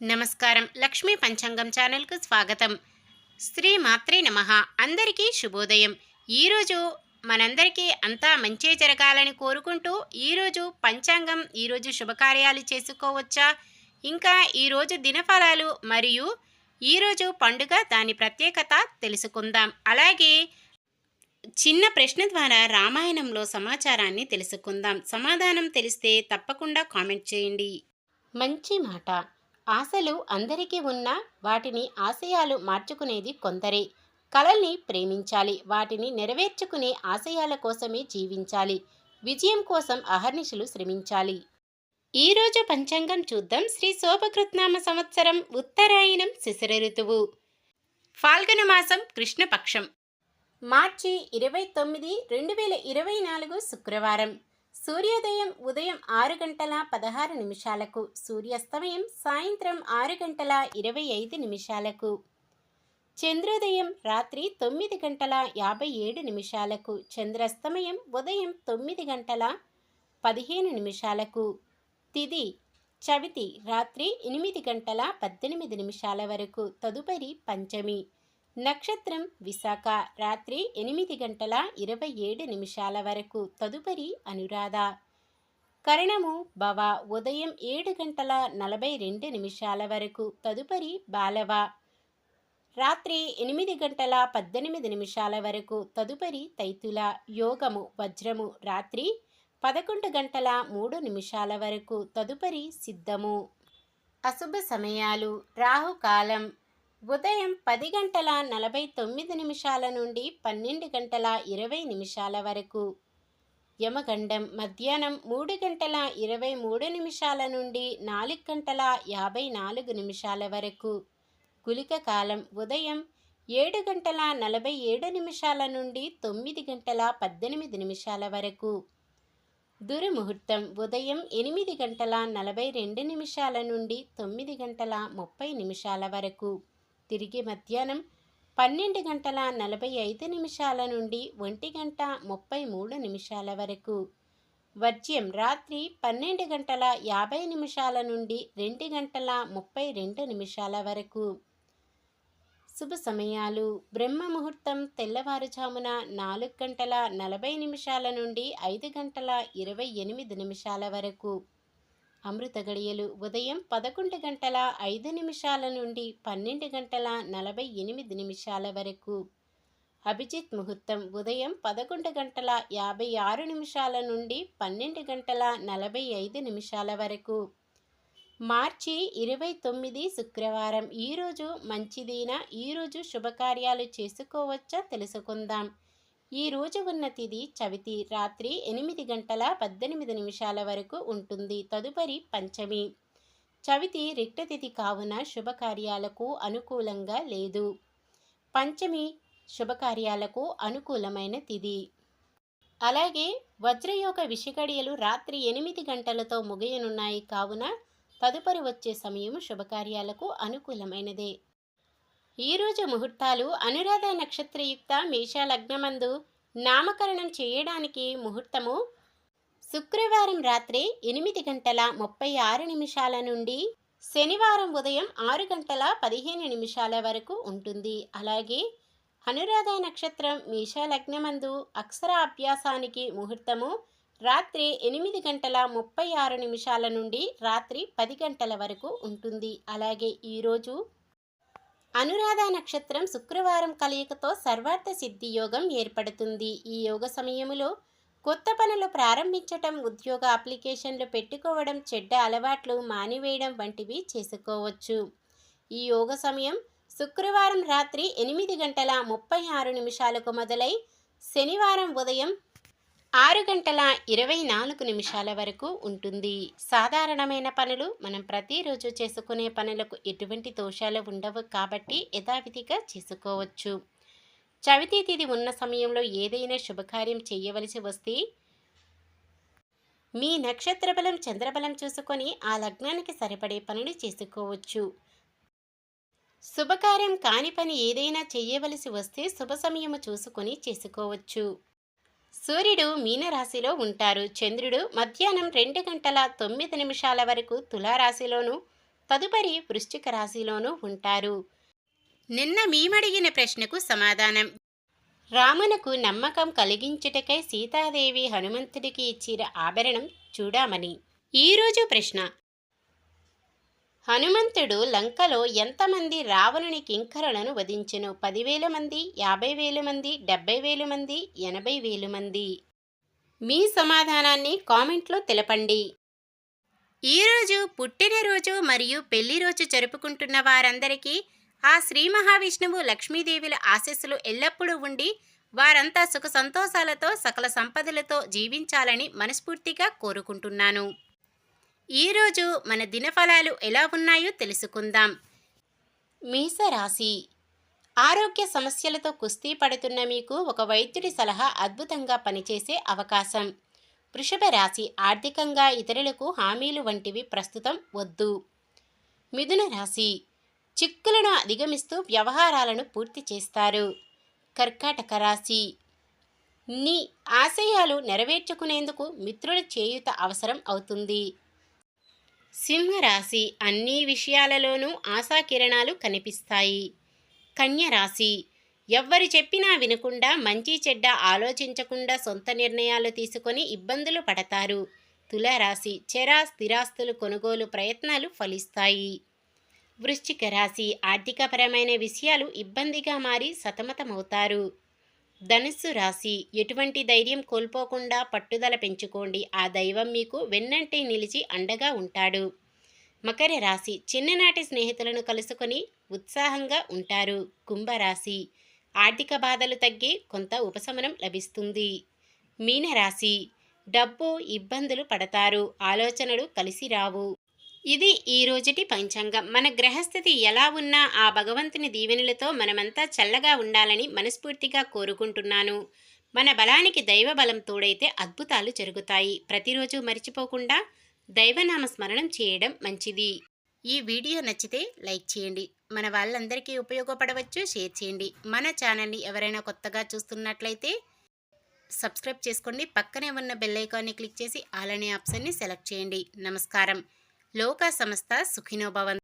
నమస్కారం. లక్ష్మీ పంచాంగం ఛానల్‌కు స్వాగతం. శ్రీ మాత్రే నమః. అందరికీ శుభోదయం. ఈరోజు మనందరికీ అంతా మంచే జరగాలని కోరుకుంటూ ఈరోజు పంచాంగం, ఈరోజు శుభకార్యాలు చేసుకోవచ్చా, ఇంకా ఈరోజు దినఫలాలు మరియు ఈరోజు పండుగ దాని ప్రత్యేకత తెలుసుకుందాం. అలాగే చిన్న ప్రశ్న ద్వారా రామాయణంలో సమాచారాన్ని తెలుసుకుందాం. సమాధానం తెలిస్తే తప్పకుండా కామెంట్ చేయండి. మంచి మాట. ఆశలు అందరికీ ఉన్నా వాటిని ఆశయాలు మార్చుకునేది కొందరే. కలల్ని ప్రేమించాలి, వాటిని నెరవేర్చుకునే ఆశయాల కోసమే జీవించాలి. విజయం కోసం అహర్నిశలు శ్రమించాలి. ఈరోజు పంచాంగం చూద్దాం. శ్రీ శోభకృత్నామ సంవత్సరం ఉత్తరాయణం శిశిర ఋతువు, ఫాల్గుణ మాసం కృష్ణపక్షం, మార్చి 29, 2024 శుక్రవారం. సూర్యోదయం ఉదయం 6 గంటల 16 నిమిషాలకు, సూర్యాస్తమయం సాయంత్రం 6 గంటల 25 నిమిషాలకు, చంద్రోదయం రాత్రి 9 గంటల 57 నిమిషాలకు, చంద్రాస్తమయం ఉదయం 9 గంటల 15 నిమిషాలకు, తిథి చవితి రాత్రి 8 గంటల 18 నిమిషాల వరకు, తదుపరి పంచమి. నక్షత్రం విశాఖ రాత్రి 8 గంటల 27 నిమిషాల వరకు, తదుపరి అనురాధ. కరణము భవ ఉదయం 7 గంటల 42 నిమిషాల వరకు, తదుపరి బాలవ. రాత్రి 8 గంటల 18 నిమిషాల వరకు, తదుపరి తైతుల. యోగము వజ్రము రాత్రి 11 గంటల 3 నిమిషాల వరకు, తదుపరి సిద్ధము. అశుభ సమయాలు. రాహుకాలం ఉదయం 10 గంటల 49 నిమిషాల నుండి 12 గంటల 20 నిమిషాల వరకు. యమగండం మధ్యాహ్నం 3 గంటల 23 నిమిషాల నుండి 4 గంటల 54 నిమిషాల వరకు. గుళిక కాలం ఉదయం 7 గంటల 47 నిమిషాల నుండి 9 గంటల 18 నిమిషాల వరకు. దుర్ముహూర్తం ఉదయం 8 గంటల 42 నిమిషాల నుండి 9 గంటల 30 నిమిషాల వరకు. తిరిగి మధ్యాహ్నం 12 గంటల 45 నిమిషాల నుండి 1 గంట 33 నిమిషాల వరకు. వర్జ్యం రాత్రి 12 గంటల 50 నిమిషాల నుండి 2 గంటల 32 నిమిషాల వరకు. శుభ సమయాలు. బ్రహ్మ ముహూర్తం తెల్లవారుజామున 4 గంటల 40 నిమిషాల నుండి 5 గంటల 28 నిమిషాల వరకు. అమృత గడియలు ఉదయం 11 గంటల 5 నిమిషాల నుండి 12 గంటల 48 నిమిషాల వరకు. అభిజిత్ ముహూర్తం ఉదయం 11 గంటల 56 నిమిషాల నుండి 12 గంటల 45 నిమిషాల వరకు. మార్చి 29 శుక్రవారం. ఈరోజు మంచిదేనా? ఈరోజు శుభకార్యాలు చేసుకోవచ్చా తెలుసుకుందాం. ఈ రోజు ఉన్న తిథి చవితి రాత్రి 8 గంటల 18 నిమిషాల వరకు ఉంటుంది, తదుపరి పంచమి. చవితి రిక్తతిథి కావున శుభకార్యాలకు అనుకూలంగా లేదు. పంచమి శుభకార్యాలకు అనుకూలమైన తిథి. అలాగే వజ్రయోగ విషగడియలు రాత్రి 8 గంటలతో ముగియనున్నాయి కావున తదుపరి వచ్చే సమయం శుభకార్యాలకు అనుకూలమైనదే. ఈరోజు ముహూర్తాలు. అనురాధ నక్షత్రయుక్త మేషలగ్నమందు నామకరణం చేయడానికి ముహూర్తము శుక్రవారం రాత్రి 8 గంటల 36 నిమిషాల నుండి శనివారం ఉదయం 6 గంటల 15 నిమిషాల వరకు ఉంటుంది. అలాగే అనురాధ నక్షత్రం మేషలగ్నమందు అక్షర అభ్యాసానికి ముహూర్తము రాత్రి 8 గంటల 36 నిమిషాల నుండి రాత్రి 10 గంటల వరకు ఉంటుంది. అలాగే ఈరోజు అనురాధ నక్షత్రం శుక్రవారం కలయికతో సర్వార్థ సిద్ధి యోగం ఏర్పడుతుంది. ఈ యోగ సమయంలో కొత్త పనులు ప్రారంభించటం, ఉద్యోగ అప్లికేషన్లు పెట్టుకోవడం, చెడ్డ అలవాట్లు మానివేయడం వంటివి చేసుకోవచ్చు. ఈ యోగ సమయం శుక్రవారం రాత్రి 8 గంటల 36 నిమిషాలకు మొదలై శనివారం ఉదయం 6 గంటల 24 నిమిషాల వరకు ఉంటుంది. సాధారణమైన పనులు. మనం ప్రతిరోజు చేసుకునే పనులకు ఎటువంటి దోషాలు ఉండవు కాబట్టి యథావిధిగా చేసుకోవచ్చు. చవితి తిథి ఉన్న సమయంలో ఏదైనా శుభకార్యం చేయవలసి వస్తే మీ నక్షత్ర బలం, చంద్రబలం చూసుకొని ఆ లగ్నానికి సరిపడే పనులు చేసుకోవచ్చు. శుభకార్యం కాని పని ఏదైనా చేయవలసి వస్తే శుభ సమయము చూసుకొని చేసుకోవచ్చు. సూర్యుడు మీనరాశిలో ఉంటారు. చంద్రుడు మధ్యాహ్నం 2 గంటల 9 నిమిషాల వరకు తులారాశిలోను, తదుపరి వృశ్చిక రాశిలోనూ ఉంటారు. నిన్న మేమడిగిన ప్రశ్నకు సమాధానం. రామునకు నమ్మకం కలిగించుటకై సీతాదేవి హనుమంతుడికి ఇచ్చిన ఆభరణం చూడామని. ఈరోజు ప్రశ్న: హనుమంతుడు లంకలో ఎంతమంది రావణుని కింకరులను వధించెను? 10,000 మంది, 50,000 మంది, 70,000 మంది, 80,000 మంది? మీ సమాధానాన్ని కామెంట్లో తెలపండి. ఈరోజు పుట్టినరోజు మరియు పెళ్లి రోజు జరుపుకుంటున్న వారందరికీ ఆ శ్రీ మహావిష్ణువు లక్ష్మీదేవుల ఆశీస్సులు ఎల్లప్పుడూ ఉండి వారంతా సుఖ సంతోషాలతో సకల సంపదలతో జీవించాలని మనస్ఫూర్తిగా కోరుకుంటున్నాను. ఈరోజు మన దినఫలాలు ఎలా ఉన్నాయో తెలుసుకుందాం. మేషరాశి. ఆరోగ్య సమస్యలతో కుస్తీ పడుతున్న మీకు ఒక వైద్యుడి సలహా అద్భుతంగా పనిచేసే అవకాశం. వృషభ రాశి. ఆర్థికంగా ఇతరులకు హామీలు వంటివి ప్రస్తుతం వద్దు. మిథున రాశి. చిక్కులను అధిగమిస్తూ వ్యవహారాలను పూర్తి చేస్తారు. కర్కాటక రాశి. నీ ఆశయాలు నెరవేర్చుకునేందుకు మిత్రుల చేయూత అవసరం అవుతుంది. సింహరాశి. అన్ని విషయాలలోనూ ఆశాకిరణాలు కనిపిస్తాయి. కన్య రాశి. ఎవ్వరు చెప్పినా వినకుండా, మంచి చెడ్డ ఆలోచించకుండా సొంత నిర్ణయాలు తీసుకొని ఇబ్బందులు పడతారు. తులారాశి. స్థిరాస్తులు కొనుగోలు ప్రయత్నాలు ఫలిస్తాయి. వృశ్చిక రాశి. ఆర్థికపరమైన విషయాలు ఇబ్బందిగా మారి సతమతమవుతారు. ధనుస్సు రాశి. ఎటువంటి ధైర్యం కోల్పోకుండా పట్టుదల పెంచుకోండి. ఆ దైవం మీకు వెన్నంటి నిలిచి అండగా ఉంటాడు. మకర రాశి. చిన్ననాటి స్నేహితులను కలుసుకొని ఉత్సాహంగా ఉంటారు. కుంభరాశి. ఆర్థిక బాధలు తగ్గి కొంత ఉపశమనం లభిస్తుంది. మీనరాశి. డబ్బు ఇబ్బందులు పడతారు. ఆలోచనలు కలిసి రావు. ఇది ఈ రోజుటి పంచాంగం. మన గ్రహస్థితి ఎలా ఉన్నా ఆ భగవంతుని దీవెనలతో మనమంతా చల్లగా ఉండాలని మనస్ఫూర్తిగా కోరుకుంటున్నాను. మన బలానికి దైవ బలం తోడైతే అద్భుతాలు జరుగుతాయి. ప్రతిరోజు మర్చిపోకుండా దైవనామ స్మరణం చేయడం మంచిది. ఈ వీడియో నచ్చితే లైక్ చేయండి. మన వాళ్ళందరికీ ఉపయోగపడవచ్చు, షేర్ చేయండి. మన ఛానల్ని ఎవరైనా కొత్తగా చూస్తున్నట్లయితే సబ్స్క్రైబ్ చేసుకోండి. పక్కనే ఉన్న బెల్ ఐకాన్ని క్లిక్ చేసి ఆల్ అనే ఆప్షన్ని సెలెక్ట్ చేయండి. నమస్కారం. లోకా సమస్త సుఖినో భవంతు.